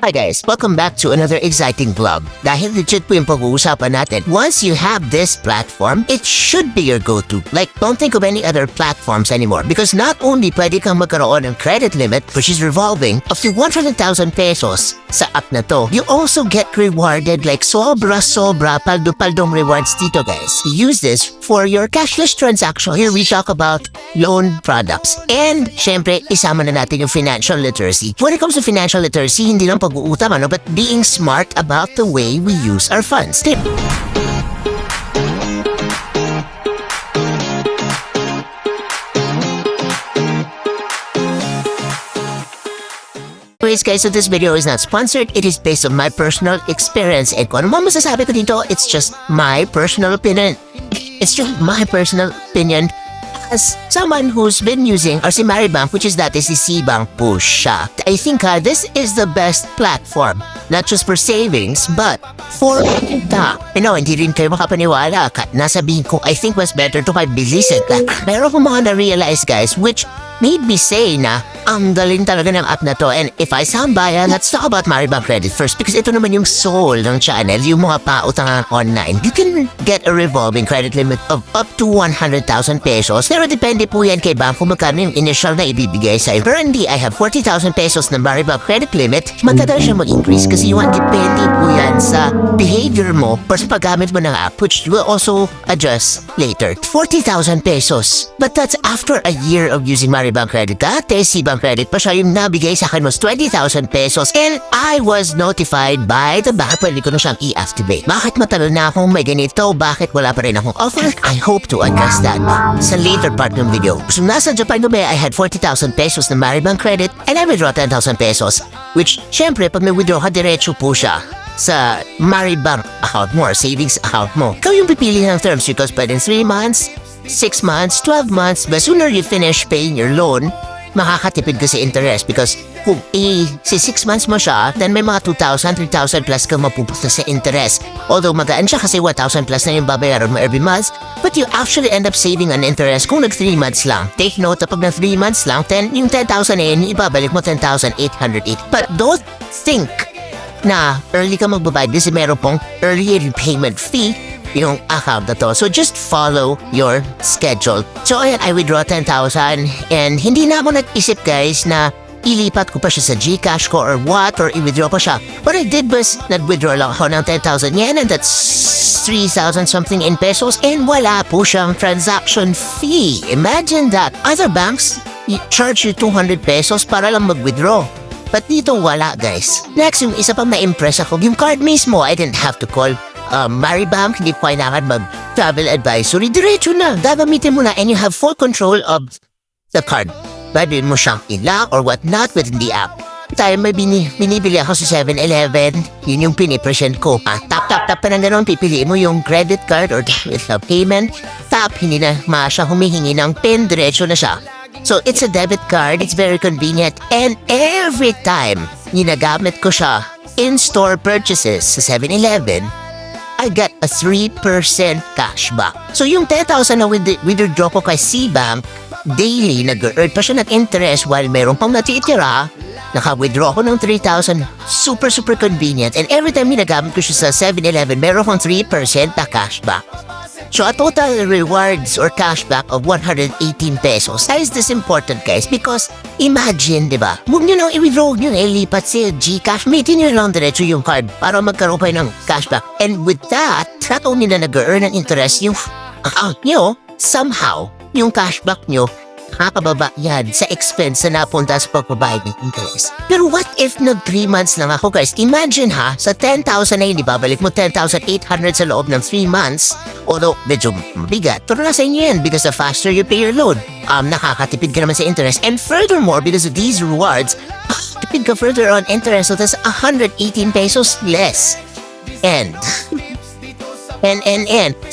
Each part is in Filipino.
Hi guys, welcome back to another exciting vlog. Dahil legit po yung pag-uusapan natin, once you have this platform, it should be your go-to. Like, don't think of any other platforms anymore because not only pwede kang magkaroon ng credit limit, which is revolving, up to 100,000 pesos sa app na to, you also get rewarded like sobra-sobra paldo-paldong rewards dito guys. Use this for your cashless transaction. Here we talk about loan products. And, syempre, isama na natin yung financial literacy. When it comes to financial literacy, hindi lang pag-uutam, but being smart about the way we use our funds. Anyways guys, so this video is not sponsored. It is based on my personal experience. And kung ano man masasabi ko dito, it's just my personal opinion. It's just my personal opinion as someone who's been using or si Maribank, which is dati si Cbank po siya. I think this is the best platform, not just for savings, but for kita. Hindi rin kayo makapaniwala. Nasabihin ko, I think was better to mabilis it. Meron ko mga na-realize guys, which made me say na ang galing talaga ng app na to. And if I sound biased, let's talk about Maribank Credit first because ito naman yung soul ng channel, yung mga pautangan online. You can get a revolving credit limit of up to 100,000 pesos. Pero depende po yan kay bank kung magkano yung initial na ibibigay sa'yo. Currently, I have 40,000 pesos na Maribank credit limit. Matagal siya mag-increase kasi yung depende po yan sa behavior mo or sa paggamit mo ng app, which will also adjust later. 40,000 pesos. But that's after a year of using Maribank credit. Dati, Cbank credit pa siya yung nabigay sa akin was 20,000 pesos and I was notified by the bank. Pwede ko na siyang i-activate. Bakit matagal na akong may ganito? Bakit wala pa rin akong offer? I hope to address that sa later part ng video. So nasa Japan kami, I had 40,000 pesos na Maribank credit and I withdraw 10,000 pesos. Which, syempre, pag may withdraw ka, diretso po siya sa Maribank account mo or savings account mo. Ikaw yung pipili ng terms because pwede 3 months, 6 months, 12 months, but sooner you finish paying your loan, makakatipid ka sa interest because kung si 6 months mo siya, then may mga 2,000, 3,000 plus kang mapupunta sa interest. Although magaan siya kasi 1,000 plus na yung babayaran mo every month, but you actually end up saving an interest kung nag 3 months lang. Take note, pag nag 3 months lang, yung 10,000 na yun, ibabalik mo 10,808. But don't think na early ka magbabayad kasi meron pong early repayment fee yung account na to. So just follow your schedule. So ayan, I withdraw 10,000 and hindi na ako nag-isip guys na ilipat ko pa siya sa GCash ko or what or i-withdraw pa siya. What I did was nag-withdraw lang ako ng 10,000 yen and that's 3,000 something in pesos and wala po siyang transaction fee. Imagine that. Other banks charge you 200 pesos para lang mag-withdraw. But dito wala guys. Next, yung isa pang na-impress ako, yung card mismo, I didn't have to call Maribank, hindi ko kailangan mag-travel advisory. Diretso na, gagamitin mo na and you have full control of the card. Pwede mo siyang i-lock or whatnot within the app. Tayo may binibili ako sa 7-Eleven, yun yung pinipresent ko. Tap pa na gano'n, pipiliin mo yung credit card or payment. Tap, hindi na siya humihingi ng PIN, diretso na siya. So it's a debit card, it's very convenient, and every time ginagamit ko siya in-store purchases sa 7-Eleven, I got a 3% cashback. So yung 10,000 na withdraw ko kay Cbank, daily nag-earn pa siya ng interest while meron pang natitira. Naka-withdraw ko ng 3,000. Super convenient. And every time ginagamit ko siya sa 7-Eleven, meron akong 3% na cashback. So a total rewards or cashback of 118 pesos. Why is this important guys? Because imagine, di ba? Huwag nyo nang i-withdraw nyo, ilipat sa GCash. Mitin nyo lang diretso yung card para magkaroon pa ng cashback. And with that, not only na nag-earn ng interest yung account nyo, somehow, yung cashback nyo, nakakababa yan sa expense na napunta sa pagbabayad ng interest. Pero what if nag 3 months lang ako guys? Imagine ha, sa 10,000 na yun, ibabalik mo 10,800 sa loob ng 3 months. Although, medyo mabigat. Pero nasa inyo yan because the faster you pay your loan, nakakatipid ka naman sa interest. And furthermore, because of these rewards, tipid ka further on interest. So that's 118 pesos less. And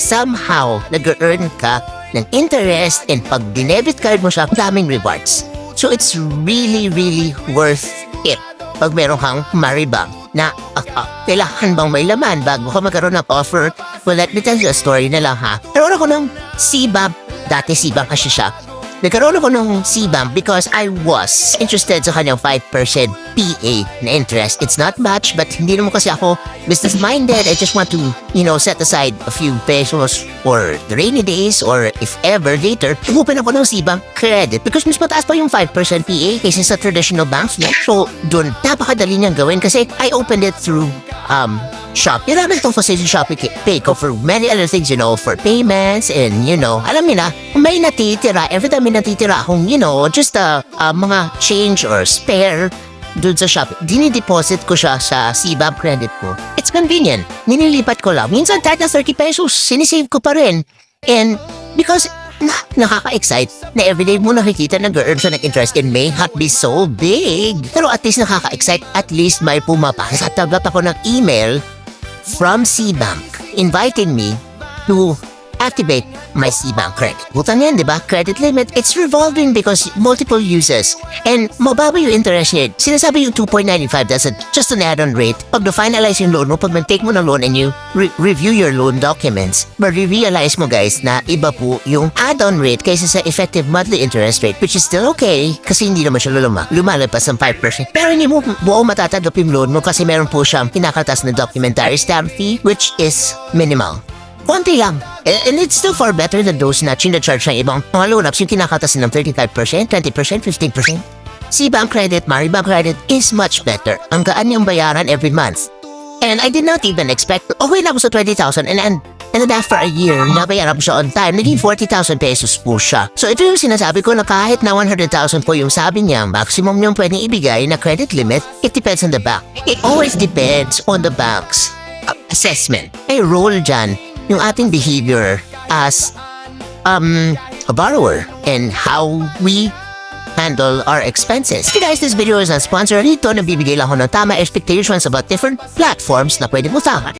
somehow, nag-earn ka ng interest and pag dinebit card mo siya, daming rewards. So it's really worth it pag meron kang Maribank na kailangan bang may laman bago ka magkaroon ng offer. Well, let me tell you a story na lang ha. Meron ako ng Cbank, dati Cbank kasi siya. Nagkaroon ako ng CBank because I was interested sa kanyang 5% PA na interest. It's not much, but hindi naman kasi ako business-minded. I just want to, set aside a few pesos for the rainy days or if ever later, open ako ng CBank credit because mas mataas pa yung 5% PA kaysa sa traditional banks. No? So, dun, napakadali niyang gawin kasi I opened it through Shop. Namin itong facility Shopee Pay ko for many other things, for payments and, alam niyo na, may natitira, every time may natitira akong, just mga change or spare dun sa Shopee, dinideposit ko siya sa CBank credit ko. It's convenient. Ninilipat ko lang. Minsan kahit na 30 pesos, sinisave ko pa rin. And because nakaka-excite na everyday mo nakikita nag-earn siya ng interest and may not be so big. Pero at least nakaka-excite, at least may pumapasa. Tagat ako ng email from CBank inviting me to activate my CBank credit. Utangan, di ba? Credit limit, it's revolving because multiple uses. And mababa yung interest rate. Sinasabi yung 2.95, that's just an add-on rate. Pag na-finalize yung loan mo, pag man-take mo ng loan and you review your loan documents, ma-realize mo guys na iba po yung add-on rate kaysa sa effective monthly interest rate, which is still okay kasi hindi naman siya lumalagpas ng 5%. Pero hindi mo buo matatanggap yung loan mo kasi meron po siyang kinakatas na documentary stamp fee, which is minimal. Konti lang. And it's still far better than those na charge ng ibang mga loan apps yung kinakatasin ng 35%, 20%, 15%. CBank credit, Maribank credit is much better. Ang gaan niyang bayaran every month. And I did not even expect, okay na ako sa 20,000 and then after a year, nabayaran ko siya on time, naging 40,000 pesos po siya. So ito yung sinasabi ko na kahit na 100,000 po yung sabi niya, maximum niyong pwedeng ibigay na credit limit, it depends on the bank. It always depends on the bank's assessment. May role dyan yung ating behavior as a borrower and how we handle our expenses. Hey guys, this video is not sponsored. Dito nabibigay lang ako ng tama expectations about different platforms na pwede mo tahan.